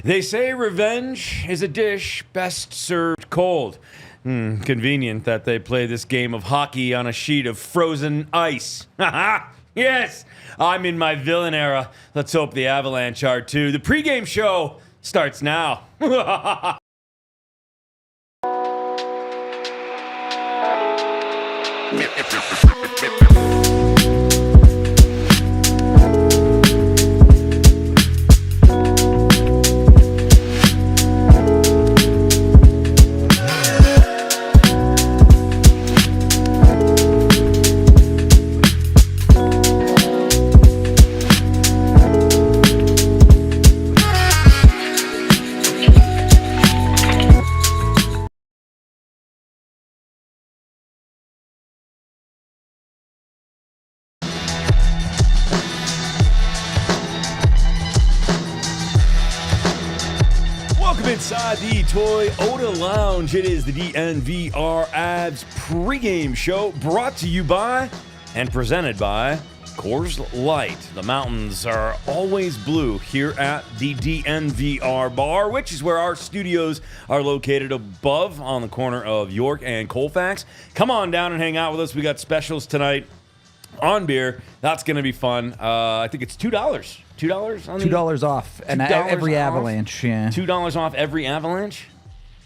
They say revenge is a dish best served cold. Convenient that they play this game of hockey on a sheet of frozen ice. Yes, I'm in my villain era. Let's hope the Avalanche are too. The pregame show starts now. Inside the Toyota Lounge, it is the DNVR Avs pregame show brought to you by and presented by Coors Light. The mountains are always blue here at the DNVR bar, which is where our studios are located above on the corner of York and Colfax. Come on down and hang out with us. We got specials tonight on beer. That's going to be fun. I think it's $2. $2 on $2 off and every off? Avalanche. Yeah. $2 off every Avalanche.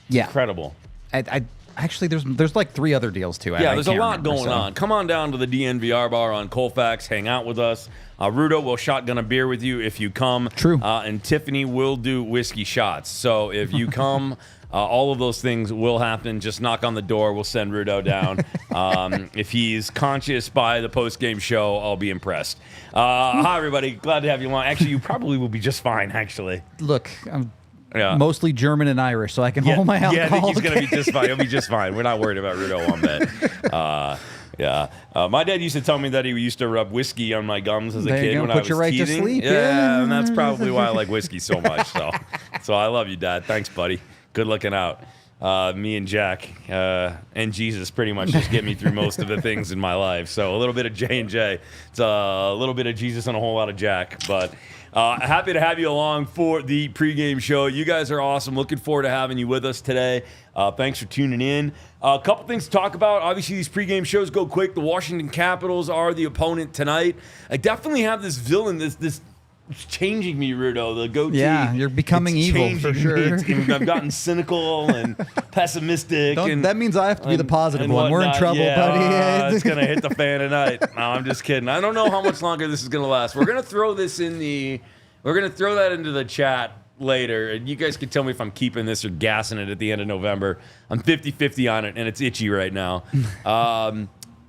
Yeah, incredible. I actually there's like 3 other deals too. Yeah, there's a lot going on. Come on down to the DNVR bar on Colfax. Hang out with us. Rudo will shotgun a beer with you if you come. True. And Tiffany will do whiskey shots. So if you come. All of those things will happen. Just knock on the door. We'll send Rudo down. If he's conscious by the post-game show, I'll be impressed. Hi, everybody. Glad to have you along. Actually, you probably will be just fine, actually. Look, I'm mostly German and Irish, so I can hold my alcohol. Yeah, I think he's going to be just fine. He'll be just fine. We're not worried about Rudo one bit. My dad used to tell me that he used to rub whiskey on my gums as a kid when I was put you right teething. to sleep. Yeah, and that's probably why I like whiskey so much. So I love you, Dad. Thanks, buddy. Good looking out. Me and Jack and Jesus pretty much just get me through most of the things in my life. So a little bit of J&J. It's a little bit of Jesus and a whole lot of Jack. But happy to have you along for the pregame show. You guys are awesome. Looking forward to having you with us today. Thanks for tuning in. A couple things to talk about. Obviously, these pregame shows go quick. The Washington Capitals are the opponent tonight. I definitely have this villain, this it's changing me, Rudo. The goatee. Yeah, you're becoming evil for sure. I've gotten cynical and pessimistic. That means I have to be the positive one. We're in trouble, buddy. It's gonna hit the fan tonight. No, I'm just kidding. I don't know how much longer this is gonna last. We're gonna throw this We're gonna throw that into the chat later, and you guys can tell me if I'm keeping this or gassing it at the end of November. I'm 50-50 on it, and it's itchy right now.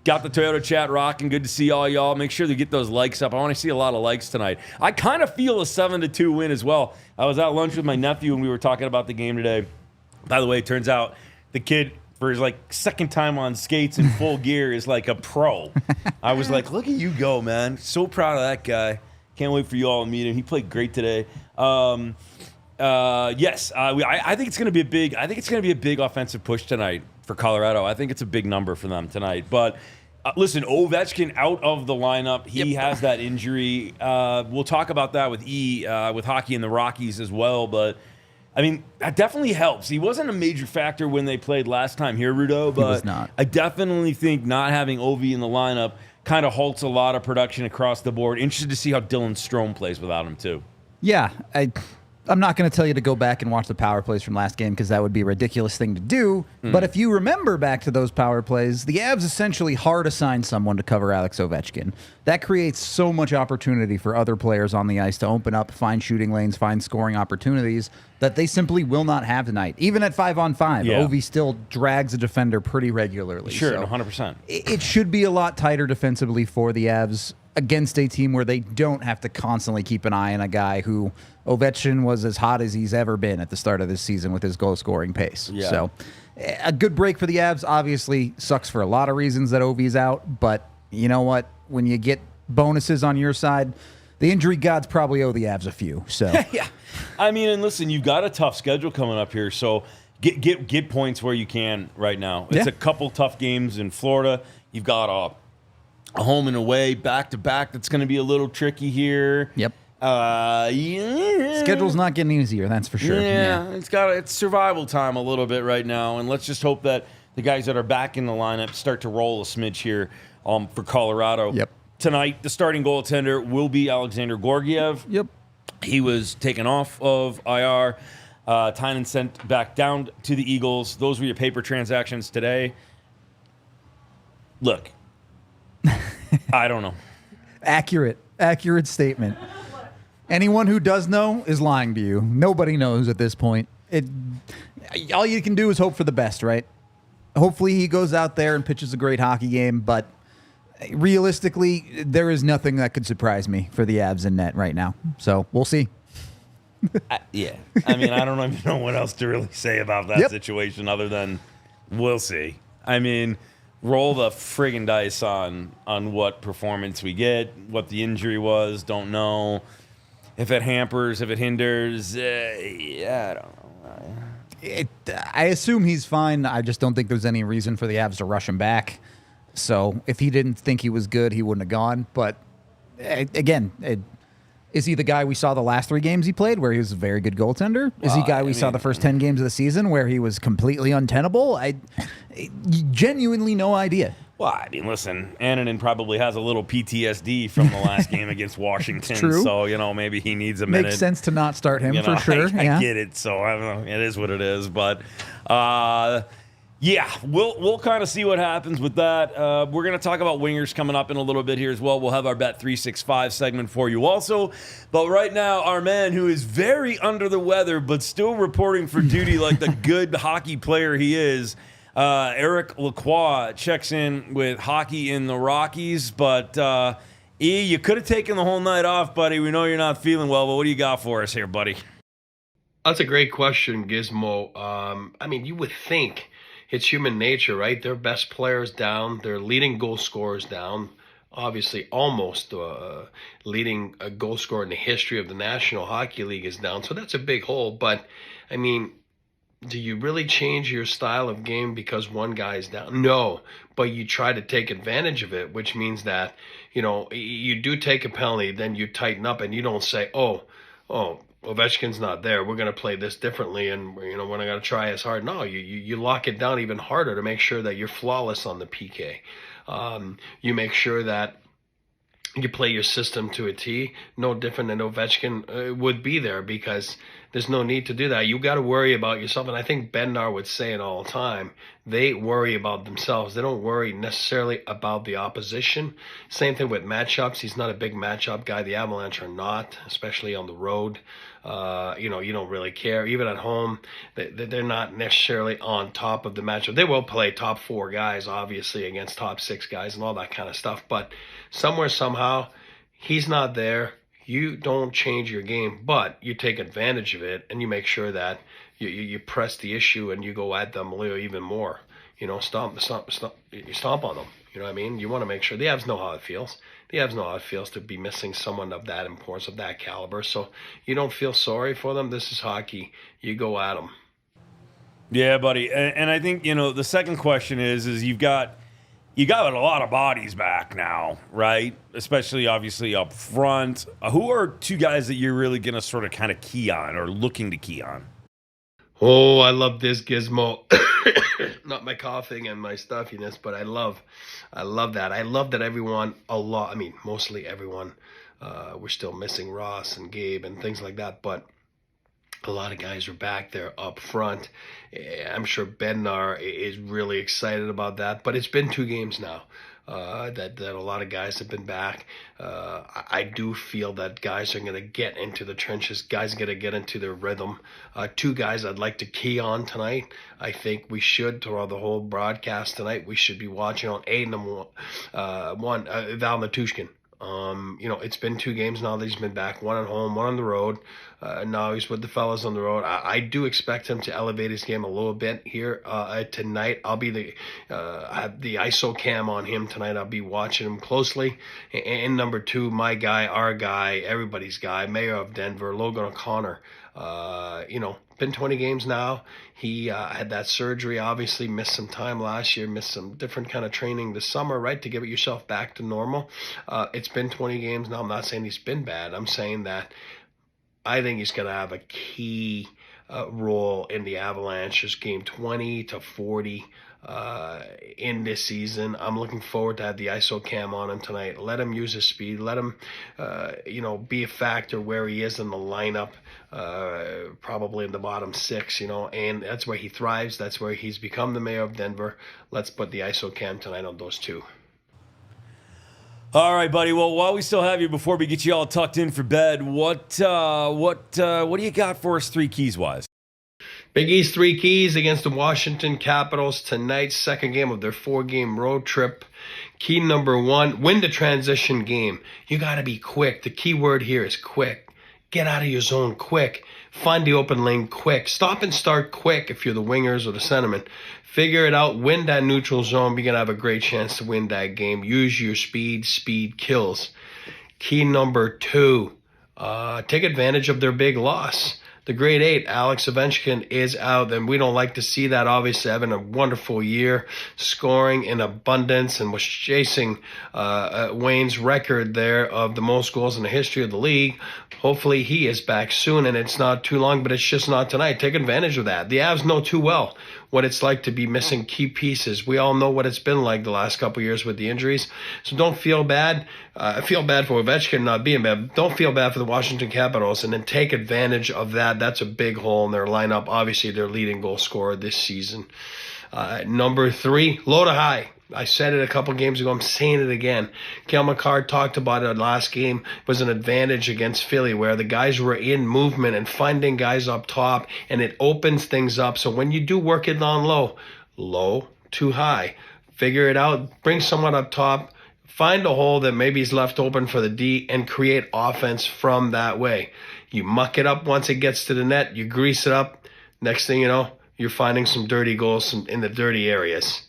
Got the Toyota chat rocking. Good to see all y'all. Make sure to get those likes up. I want to see a lot of likes tonight. I kind of feel a 7-2 win as well. I was at lunch with my nephew, and we were talking about the game today. By the way, it turns out the kid, for his second time on skates in full gear, is like a pro. I was like, look at you go, man. So proud of that guy. Can't wait for you all to meet him. He played great today. Yes, I think it's going to be a big. I think it's going to be a big offensive push tonight for Colorado. I think it's a big number for them tonight. But listen, Ovechkin out of the lineup. He has that injury. We'll talk about that with with hockey and the Rockies as well. But I mean, that definitely helps. He wasn't a major factor when they played last time here, Rudo. But he was not. I definitely think not having Ovi in the lineup kind of halts a lot of production across the board. Interested to see how Dylan Strome plays without him too. Yeah, I'm not going to tell you to go back and watch the power plays from last game because that would be a ridiculous thing to do. But if you remember back to those power plays, the Avs essentially hard assigned someone to cover Alex Ovechkin. That creates so much opportunity for other players on the ice to open up, find shooting lanes, find scoring opportunities that they simply will not have tonight. Even at 5-on-5, Ovi still drags a defender pretty regularly. Sure, so 100%. It should be a lot tighter defensively for the Avs against a team where they don't have to constantly keep an eye on a guy who Ovechkin was as hot as he's ever been at the start of this season with his goal-scoring pace. Yeah. So a good break for the Avs. Obviously sucks for a lot of reasons that Ovi's out, but you know what? When you get bonuses on your side, the injury gods probably owe the Avs a few. So yeah, I mean, and listen, you've got a tough schedule coming up here, so get points where you can right now. It's a couple tough games in Florida. You've got a home and away back-to-back that's going to be a little tricky here. Yep. Yeah. Schedule's not getting easier, that's for sure. Yeah, it's survival time a little bit right now, and let's just hope that the guys that are back in the lineup start to roll a smidge here for Colorado. Yep. Tonight, the starting goaltender will be Alexander Georgiev. Yep. He was taken off of IR. Tynan sent back down to the Eagles. Those were your paper transactions today. Look, I don't know. Accurate statement. Anyone who does know is lying to you. Nobody knows at this point. All you can do is hope for the best, right? Hopefully he goes out there and pitches a great hockey game, but realistically, there is nothing that could surprise me for the Avs in net right now. So we'll see. Yeah. I mean, I don't even know what else to really say about that situation other than we'll see. I mean, roll the friggin' dice on what performance we get, what the injury was, don't know. If it hampers, if it hinders, I don't know. I assume he's fine. I just don't think there's any reason for the Avs to rush him back. So if he didn't think he was good, he wouldn't have gone. But again, is he the guy we saw the last 3 games he played where he was a very good goaltender? Is he the guy we saw the first 10 games of the season where he was completely untenable? I genuinely no idea. Well, I mean, listen, Annunen probably has a little PTSD from the last game against Washington. True. So, maybe he needs a minute. Makes sense to not start him for sure. I get it. So, I don't know. It is what it is. But, yeah, we'll kind of see what happens with that. We're going to talk about wingers coming up in a little bit here as well. We'll have our Bet365 segment for you also. But right now, our man who is very under the weather but still reporting for duty like the good hockey player he is, Eric Lacroix checks in with hockey in the Rockies. But, you could have taken the whole night off, buddy. We know you're not feeling well, but what do you got for us here, buddy? That's a great question, Gizmo. I mean, you would think it's human nature, right? Their best players down, their leading goal scorers down, obviously almost leading a goal scorer in the history of the National Hockey League is down. So that's a big hole. But, I mean, do you really change your style of game because one guy is down? No, but you try to take advantage of it, which means that, you do take a penalty, then you tighten up and you don't say, oh, Ovechkin's not there, we're going to play this differently and, we're not going to try as hard. No, you lock it down even harder to make sure that you're flawless on the PK. You make sure that you play your system to a T, no different than Ovechkin would be there because there's no need to do that. You got to worry about yourself. And I think Bednar would say it all the time. They worry about themselves. They don't worry necessarily about the opposition. Same thing with matchups. He's not a big matchup guy. The Avalanche are not, especially on the road. You don't really care. Even at home, they're not necessarily on top of the matchup. They will play top 4 guys, obviously, against top 6 guys and all that kind of stuff. But somewhere, somehow, he's not there. You don't change your game, but you take advantage of it and you make sure that you press the issue and you go at them a little even more. Stomp on them. You know what I mean? You want to make sure the Avs know how it feels. The Avs know how it feels to be missing someone of that importance, of that caliber. So you don't feel sorry for them. This is hockey. You go at them. Yeah, buddy. And I think, the second question is you've got a lot of bodies back now, right? Especially, obviously, up front. Who are 2 guys that you're really going to sort of kind of key on or looking to key on? Oh, I love this, Gizmo. Not my coughing and my stuffiness, but I love that. I love that everyone, mostly everyone, we're still missing Ross and Gabe and things like that, but a lot of guys are back there up front. I'm sure Bednar is really excited about that, but it's been 2 games now that a lot of guys have been back. I do feel that guys are going to get into the trenches. Guys are going to get into their rhythm. 2 guys I'd like to key on tonight. I think we should, throughout the whole broadcast tonight, we should be watching on one, Val Matushkin. It's been 2 games now that he's been back, 1 at home, 1 on the road. Now he's with the fellas on the road. I do expect him to elevate his game a little bit here tonight. I'll be have the ISO cam on him tonight. I'll be watching him closely. And number 2, my guy, our guy, everybody's guy, Mayor of Denver, Logan O'Connor. been 20 games now. He had that surgery, obviously missed some time last year, missed some different kind of training this summer, right, to get yourself back to normal. It's been 20 games now. I'm not saying he's been bad. I'm saying that I think he's going to have a key role in the Avalanche's game 20 to 40 in this season. I'm looking forward to have the ISO cam on him tonight. Let him use his speed. Let him, be a factor where he is in the lineup, probably in the bottom six, and that's where he thrives. That's where he's become the mayor of Denver. Let's put the ISO cam tonight on those two. All right, buddy. Well, while we still have you, before we get you all tucked in for bed, what do you got for us, 3 keys wise? Big East 3 keys against the Washington Capitals tonight, second game of their 4-game road trip. Key number 1, win the transition game. You got to be quick. The key word here is quick. Get out of your zone quick. Find the open lane quick. Stop and start quick if you're the wingers or the centerman. Figure it out. Win that neutral zone. You're going to have a great chance to win that game. Use your speed. Speed kills. Key number 2, take advantage of their big loss. The grade 8, Alex Ovechkin, is out, and we don't like to see that. Obviously, having a wonderful year, scoring in abundance, and was chasing Wayne's record there of the most goals in the history of the league. Hopefully, he is back soon, and it's not too long, but it's just not tonight. Take advantage of that. The Avs know too well what it's like to be missing key pieces. We all know what it's been like the last couple of years with the injuries. So don't feel bad. I feel bad for Ovechkin not being bad. Don't feel bad for the Washington Capitals, and then take advantage of that. That's a big hole in their lineup. Obviously, their leading goal scorer this season. Number 3, low to high. I said it a couple games ago. I'm saying it again. Cale Makar talked about it last game. It was an advantage against Philly where the guys were in movement and finding guys up top, and it opens things up. So when you do work it on low to high, figure it out, bring someone up top, find a hole that maybe is left open for the D, and create offense from that way. You muck it up once it gets to the net. You grease it up. Next thing you know, you're finding some dirty goals in the dirty areas.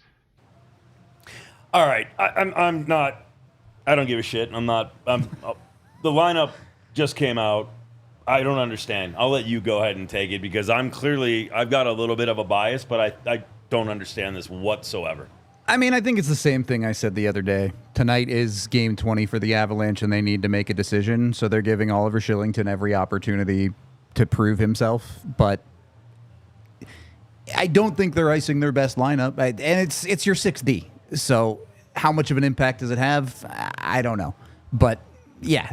All right, I'm not. I don't give a shit. The lineup just came out. I don't understand. I'll let you go ahead and take it because I've got a little bit of a bias, but I don't understand this whatsoever. I mean, I think it's the same thing I said the other day. Tonight is game 20 for the Avalanche, and they need to make a decision. So they're giving Oliver Shillington every opportunity to prove himself, but I don't think they're icing their best lineup. And it's your 6D. So how much of an impact does it have? I don't know. But, yeah,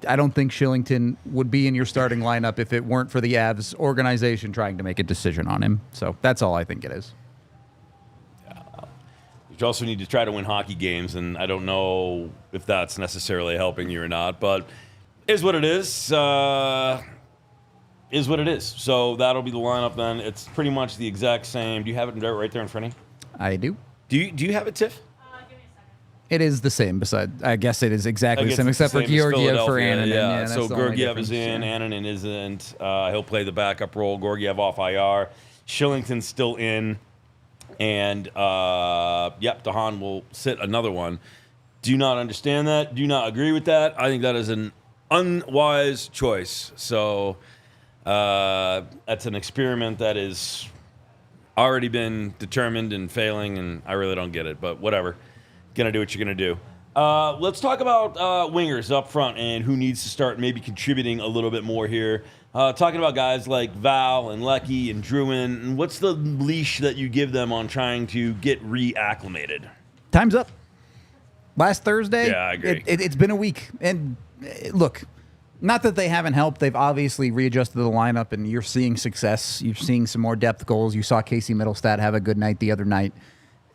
I don't think Shillington would be in your starting lineup if it weren't for the Avs organization trying to make a decision on him. So that's all I think it is. You also need to try to win hockey games, and I don't know if that's necessarily helping you or not, but is what it is. Is what it is. So that'll be the lineup then. It's pretty much the exact same. Do you have it right there in front of you? I do. Do you have it, Tiff? Give me a second. It is the same. I guess it is exactly the same, except for Georgiev for Annunen. Yeah, so Georgiev is in, Annunen isn't. He'll play the backup role. Georgiev off IR. Shillington's still in. And, DeHaan will sit another one. Do not understand that. Do not agree with that. I think that is an unwise choice. So that's an experiment that is already been determined and failing, and I really don't get it, but whatever. Gonna do what you're gonna do. Let's talk about wingers up front and who needs to start maybe contributing a little bit more here. Talking about guys like Val and Lecky and Druin, and what's the leash that you give them on trying to get reacclimated? Time's up. Last Thursday, yeah, I agree. It's been a week, and look, not that they haven't helped. They've obviously readjusted the lineup, and you're seeing success. You're seeing some more depth goals. You saw Casey Middlestat have a good night the other night.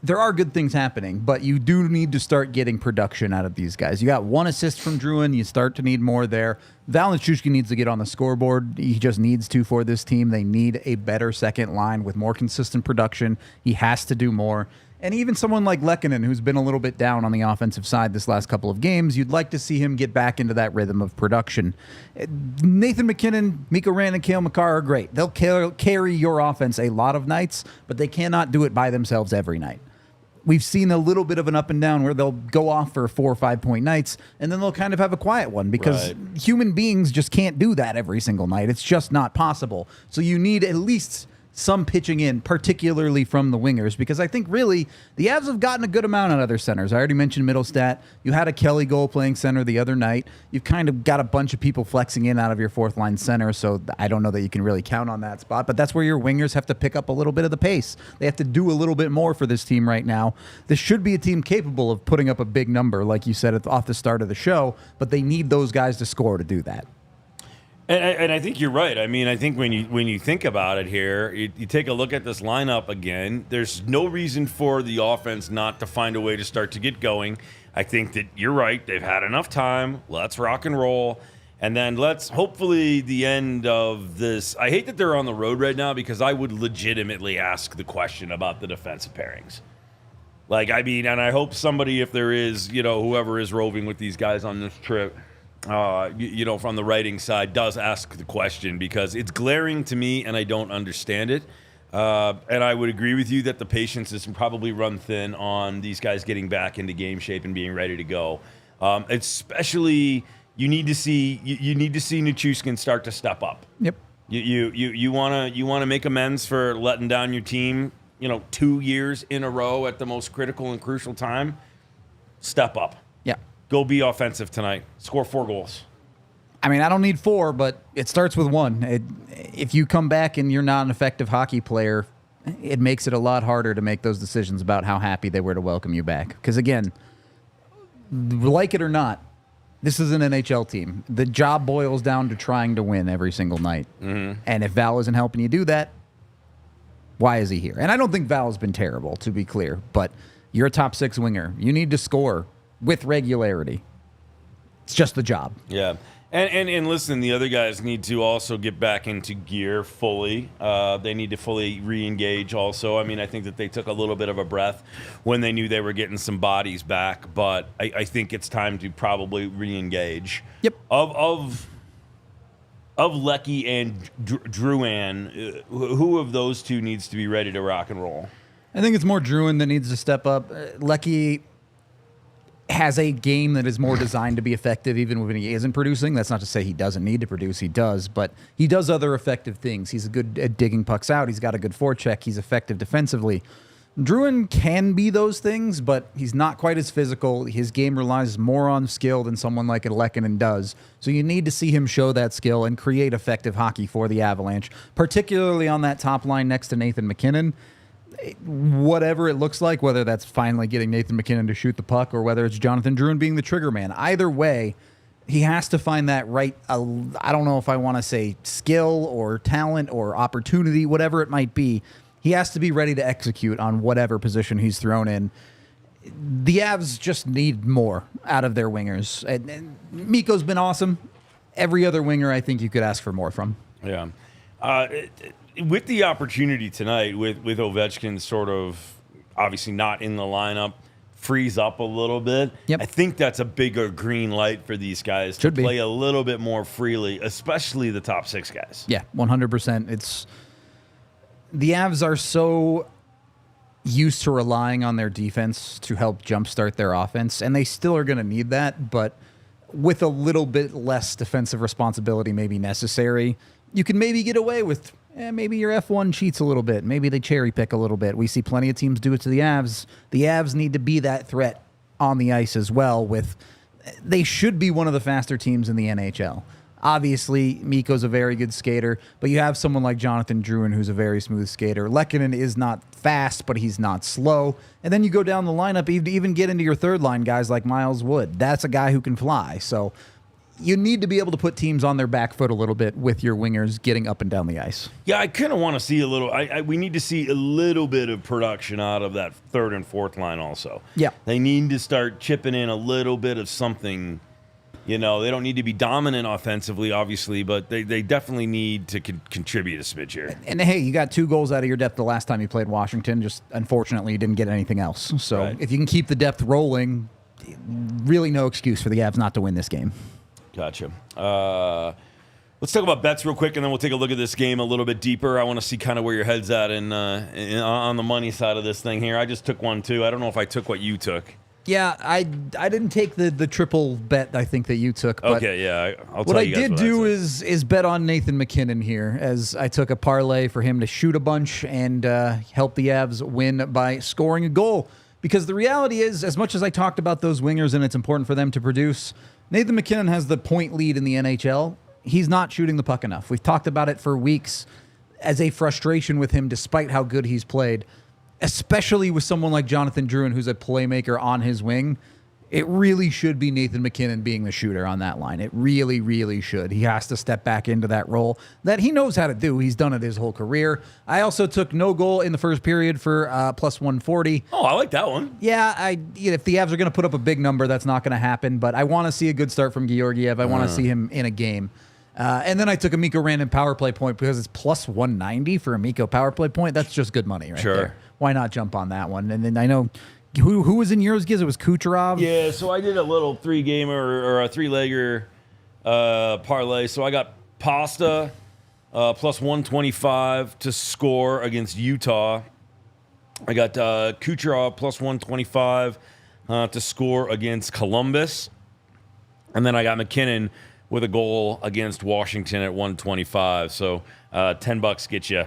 There are good things happening, but you do need to start getting production out of these guys. You got 1 assist from Druin. You start to need more there. Valenchushkin needs to get on the scoreboard. He just needs to for this team. They need a better second line with more consistent production. He has to do more. And even someone like MacKinnon, who's been a little bit down on the offensive side this last couple of games, you'd like to see him get back into that rhythm of production. Nathan MacKinnon, Mikko Rand, and Cale Makar are great. They'll carry your offense a lot of nights, but they cannot do it by themselves every night. We've seen a little bit of an up and down where they'll go off for 4 or 5 point nights, and then they'll kind of have a quiet one because human beings just can't do that every single night. It's just not possible. So you need at least some pitching in, particularly from the wingers, because I think really the Avs have gotten a good amount out of their centers. I already mentioned Middlestat. You had a Kelly goal playing center the other night. You've kind of got a bunch of people flexing in out of your fourth line center, so I don't know that you can really count on that spot, but that's where your wingers have to pick up a little bit of the pace. They have to do a little bit more for this team right now. This should be a team capable of putting up a big number, like you said off the start of the show, but they need those guys to score to do that. And I think you're right. I mean, I think when you think about it here, you take a look at this lineup again, there's no reason for the offense not to find a way to start to get going. I think that you're right. They've had enough time. Let's rock and roll. And then let's hopefully the end of this. I hate that they're on the road right now because I would legitimately ask the question about the defensive pairings. Like, I mean, and I hope somebody, if there is, whoever is roving with these guys on this trip, from the writing side, does ask the question because it's glaring to me and I don't understand it. And I would agree with you that the patience is probably run thin on these guys getting back into game shape and being ready to go. Especially, you need to see Nichushkin start to step up. Yep. You want to make amends for letting down your team, 2 years in a row at the most critical and crucial time. Step up. Yeah. Go be offensive tonight. Score 4 goals. I mean, I don't need 4, but it starts with 1. If you come back and you're not an effective hockey player, it makes it a lot harder to make those decisions about how happy they were to welcome you back. Because, again, like it or not, this is an NHL team. The job boils down to trying to win every single night. Mm-hmm. And if Val isn't helping you do that, why is he here? And I don't think Val's been terrible, to be clear, but you're a top 6 winger. You need to score with regularity. It's just the job. Yeah. And listen, the other guys need to also get back into gear fully. They need to fully re-engage also. I mean, I think that they took a little bit of a breath when they knew they were getting some bodies back, but I think it's time to probably re-engage. Yep. Of Lecky and Drouin, who of those two needs to be ready to rock and roll? I think it's more Drouin that needs to step up. Lecky has a game that is more designed to be effective even when he isn't producing. That's not to say he doesn't need to produce. He does, but he does other effective things. He's good at digging pucks out. He's got a good forecheck. He's effective defensively. Drouin can be those things, but he's not quite as physical. His game relies more on skill than someone like a MacKinnon does. So you need to see him show that skill and create effective hockey for the Avalanche, particularly on that top line next to Nathan MacKinnon. Whatever it looks like, whether that's finally getting Nathan MacKinnon to shoot the puck or whether it's Jonathan Drouin being the trigger man, either way, he has to find that right, I don't know if I want to say skill or talent or opportunity, whatever it might be. He has to be ready to execute on whatever position he's thrown in. The Avs just need more out of their wingers. And Mikko's been awesome. Every other winger, I think you could ask for more from. Yeah. With the opportunity tonight, with Ovechkin sort of obviously not in the lineup, frees up a little bit. Yep. I think that's a bigger green light for these guys to play a little bit more freely, especially the top 6 guys. Yeah, 100%. The Avs are so used to relying on their defense to help jumpstart their offense, and they still are going to need that, but with a little bit less defensive responsibility maybe necessary, you can maybe get away with maybe your F1 cheats a little bit. Maybe they cherry pick a little bit. We see plenty of teams do it to the Avs. The Avs need to be that threat on the ice as well. They should be one of the faster teams in the NHL. Obviously, Mikko's a very good skater, but you have someone like Jonathan Drouin who's a very smooth skater. MacKinnon is not fast, but he's not slow. And then you go down the lineup, even get into your third line guys like Miles Wood. That's a guy who can fly. So you need to be able to put teams on their back foot a little bit with your wingers getting up and down the ice. Yeah, I kind of want to see a little. We need to see a little bit of production out of that third and fourth line also. Yeah. They need to start chipping in a little bit of something. They don't need to be dominant offensively, obviously, but they definitely need to contribute a smidge here. And hey, you got 2 goals out of your depth the last time you played Washington. Just unfortunately, you didn't get anything else. So If you can keep the depth rolling, really no excuse for the Avs not to win this game. Gotcha. Let's talk about bets real quick, and then we'll take a look at this game a little bit deeper. I want to see kind of where your head's at on the money side of this thing here. I just took one, too. I don't know if I took what you took. Yeah, I didn't take the triple bet I think that you took. But okay, yeah, I'll what tell I you guys did what do I said. is bet on Nathan MacKinnon here, as I took a parlay for him to shoot a bunch and help the Avs win by scoring a goal. Because the reality is, as much as I talked about those wingers and it's important for them to produce, Nathan MacKinnon has the point lead in the NHL. He's not shooting the puck enough. We've talked about it for weeks as a frustration with him despite how good he's played, especially with someone like Jonathan Drouin, who's a playmaker on his wing. It really should be Nathan MacKinnon being the shooter on that line. It really, really should. He has to step back into that role that he knows how to do. He's done it his whole career. I also took no goal in the first period for plus 140. Oh, I like that one. Yeah, if the Avs are going to put up a big number, that's not going to happen. But I want to see a good start from Georgiev. I want to see him in a game. And then I took a Mikko random power play point because it's plus 190 for a Mikko power play point. That's just good money right there. Why not jump on that one? And then I know who was in yours, Giz? It was Kucherov. Yeah, so I did a little three-gamer or a three-legger parlay. So I got Pasta plus 125 to score against Utah. I got Kucherov plus 125 to score against Columbus. And then I got MacKinnon with a goal against Washington at 125. So $10 gets you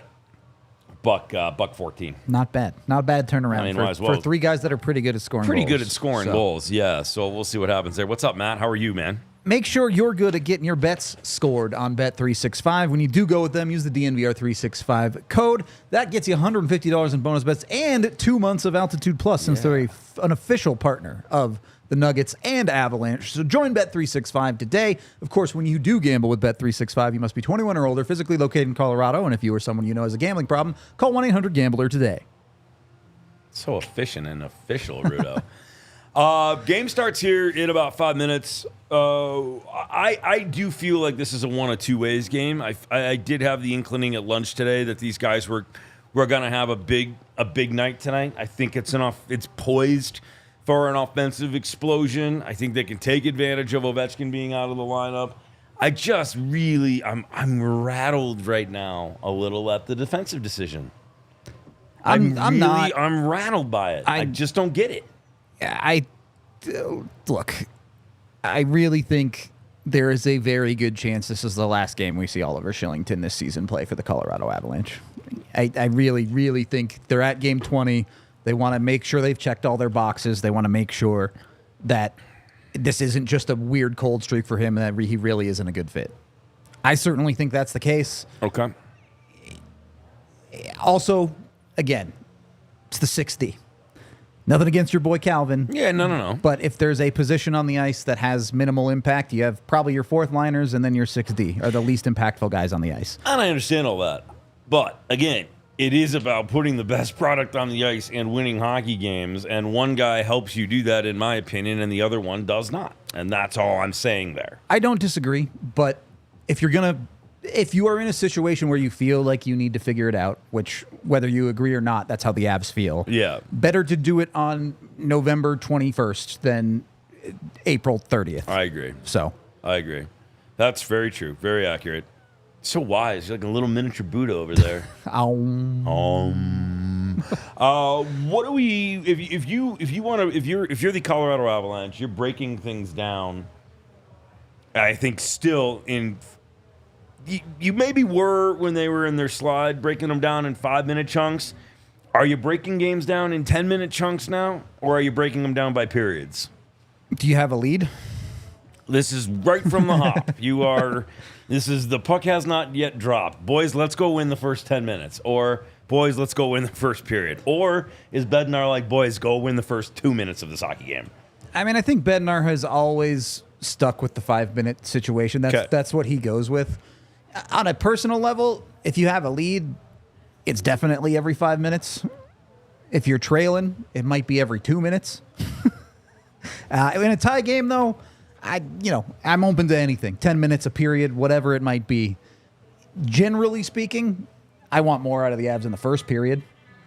buck 14. Not bad. Not a bad turnaround I mean, for three guys that are pretty good at scoring Pretty goals. good at scoring goals, yeah. So we'll see what happens there. What's up, Matt? How are you, man? Make sure you're good at getting your bets scored on Bet365. When you do go with them, use the DNVR 365 code. That gets you $150 in bonus bets and 2 months of Altitude Plus since they're an official partner of the Nuggets and Avalanche. So join Bet365 today. Of course, when you do gamble with Bet365, you must be 21 or older, physically located in Colorado, and if you or someone you know has a gambling problem, call 1-800-GAMBLER today. So efficient and official, Rudo. Game starts here in about 5 minutes. I do feel like this is a one of two ways game. I did have the inclining at lunch today that these guys were going to have a big night tonight. I think it's poised for an offensive explosion. I think they can take advantage of Ovechkin being out of the lineup. I just really, I'm rattled right now a little at the defensive decision. I'm rattled by it. I just don't get it. Look, I really think there is a very good chance this is the last game we see Oliver Shillington this season play for the Colorado Avalanche. I really, really think they're at game 20. They want to make sure they've checked all their boxes. They want to make sure that this isn't just a weird cold streak for him and that he really isn't a good fit. I certainly think that's the case. Okay. Also, again, it's the 60. Nothing against your boy Calvin. Yeah, no. But if there's a position on the ice that has minimal impact, you have probably your fourth liners and then your 6D are the least impactful guys on the ice. And I understand all that. But, again, it is about putting the best product on the ice and winning hockey games. And one guy helps you do that, in my opinion, and the other one does not. And that's all I'm saying there. I don't disagree. But if you are in a situation where you feel like you need to figure it out, which whether you agree or not, that's how the Avs feel. Yeah. Better to do it on November 21st than April 30th. I agree. I agree. That's very true. Very accurate. So wise. You're like a little miniature Buddha over there. What do we? If you're the Colorado Avalanche, you're breaking things down. I think still in. You maybe were when they were in their slide, breaking them down in 5-minute chunks. Are you breaking games down in 10-minute chunks now, or are you breaking them down by periods? Do you have a lead? This is right from the hop. The puck has not yet dropped. Boys, let's go win the first 10 minutes. Or, boys, let's go win the first period. Or is Bednar like, boys, go win the first 2 minutes of this hockey game? I mean, I think Bednar has always stuck with the 5-minute situation. That's what he goes with. On a personal level, if you have a lead, it's definitely every 5 minutes. If you're trailing, it might be every 2 minutes. In a tie game, though, I'm open to anything. 10 minutes, a period, whatever it might be. Generally speaking, I want more out of the Avs in the first period.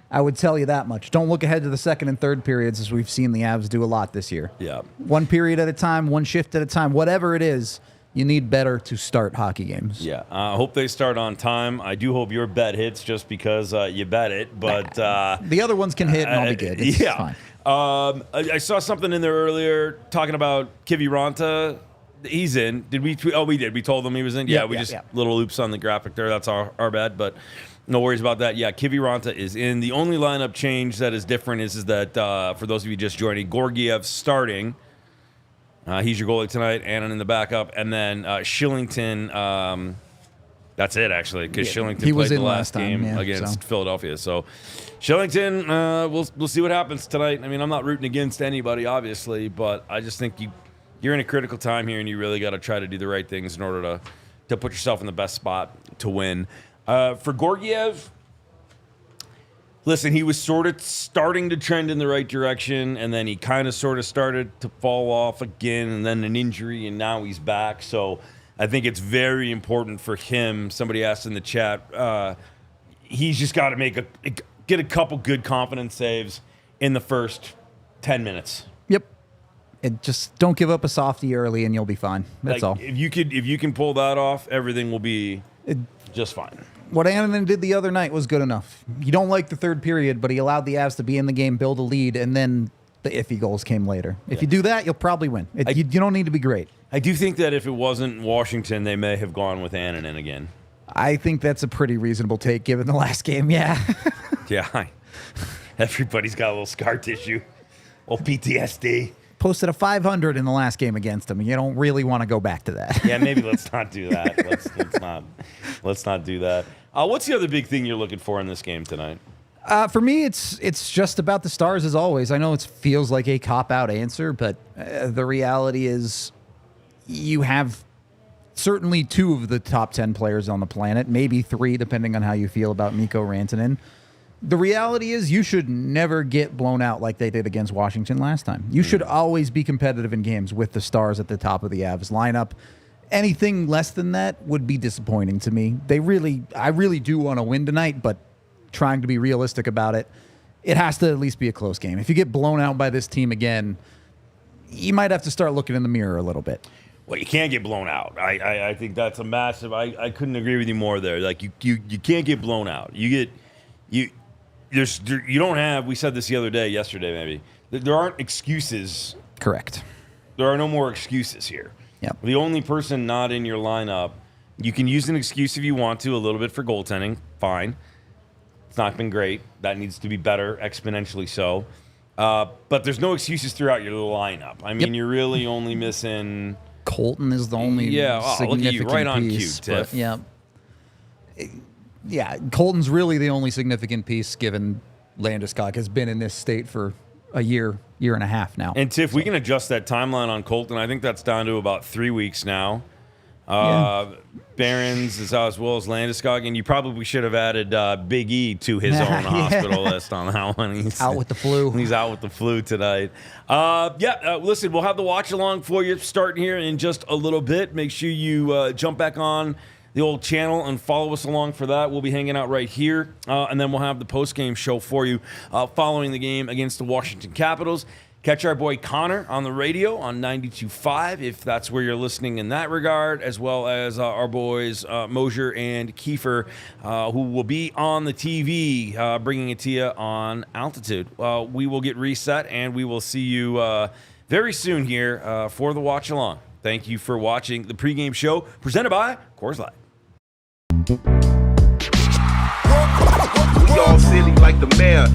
I would tell you that much. Don't look ahead to the second and third periods, as we've seen the Avs do a lot this year. Yeah. One period at a time, one shift at a time, whatever it is. You need better to start hockey games. Yeah, I hope they start on time. I do hope your bet hits just because you bet it. But the other ones can hit and I'll be good. It's fine. I saw something in there earlier talking about Kiviranta. He's in. Did we? Oh, we did. We told them he was in. Yeah, little oops on the graphic there. That's our bad, but no worries about that. Yeah, Kiviranta is in. The only lineup change that is different is that for those of you just joining, Georgiev starting. He's your goalie tonight. Annan in the backup, and then Shillington. That's it actually, because Shillington played the last game against Philadelphia. So Shillington, we'll see what happens tonight. I mean, I'm not rooting against anybody, obviously, but I just think you're in a critical time here, and you really got to try to do the right things in order to put yourself in the best spot to win. For Georgiev, listen, he was sort of starting to trend in the right direction, and then he kind of sort of started to fall off again, and then an injury, and now he's back. So I think it's very important for him. Somebody asked in the chat, he's just got to get a couple good confidence saves in the first 10 minutes. Yep. And just don't give up a softie early, and you'll be fine. That's all. If you can pull that off, everything will be just fine. What Annan did the other night was good enough. You don't like the third period, but he allowed the Avs to be in the game, build a lead, and then the iffy goals came later. If you do that, you'll probably win. You don't need to be great. I do think that if it wasn't Washington, they may have gone with Annan again. I think that's a pretty reasonable take given the last game, yeah. Yeah. Everybody's got a little scar tissue. Old PTSD. Posted a 500 in the last game against him. You don't really want to go back to that. Yeah, maybe let's not do that. Let's not do that. What's the other big thing you're looking for in this game tonight? For me, it's just about the Stars as always. I know it feels like a cop-out answer, but the reality is you have certainly 2 of the top 10 players on the planet, maybe 3, depending on how you feel about Mikko Rantanen. The reality is you should never get blown out like they did against Washington last time. You should always be competitive in games with the Stars at the top of the Avs lineup. Anything less than that would be disappointing to me. I really do want to win tonight, but trying to be realistic about it, it has to at least be a close game. If you get blown out by this team again, you might have to start looking in the mirror a little bit. Well, you can't get blown out. I think that's a massive. I couldn't agree with you more there. Like you can't get blown out. You don't have. We said this yesterday maybe. There aren't excuses. Correct. There are no more excuses here. Yep. The only person not in your lineup, you can use an excuse if you want to, a little bit for goaltending. Fine. It's not been great. That needs to be better, exponentially so. But there's no excuses throughout your lineup. I mean, You're really only missing. Colton is the only significant look at you, right on piece, cue, Tiff. Yeah, Colton's really the only significant piece given Landeskog has been in this state for a year and a half now. And Tiff, we can adjust that timeline on Colton. I think that's down to about 3 weeks now. Barons is out as well as Landeskog, and you probably should have added Big E to his own hospital list on that one. He's out with the flu. He's out with the flu tonight. Listen, we'll have the watch along for you starting here in just a little bit. Make sure you jump back on the old channel and follow us along for that. We'll be hanging out right here, and then we'll have the post-game show for you following the game against the Washington Capitals. Catch our boy Connor on the radio on 92.5 if that's where you're listening in that regard, as well as our boys Mosier and Kiefer, who will be on the TV bringing it to you on Altitude. We will get reset, and we will see you very soon here for the watch along. Thank you for watching the pregame show presented by Coors Light. We all silly like the mayor.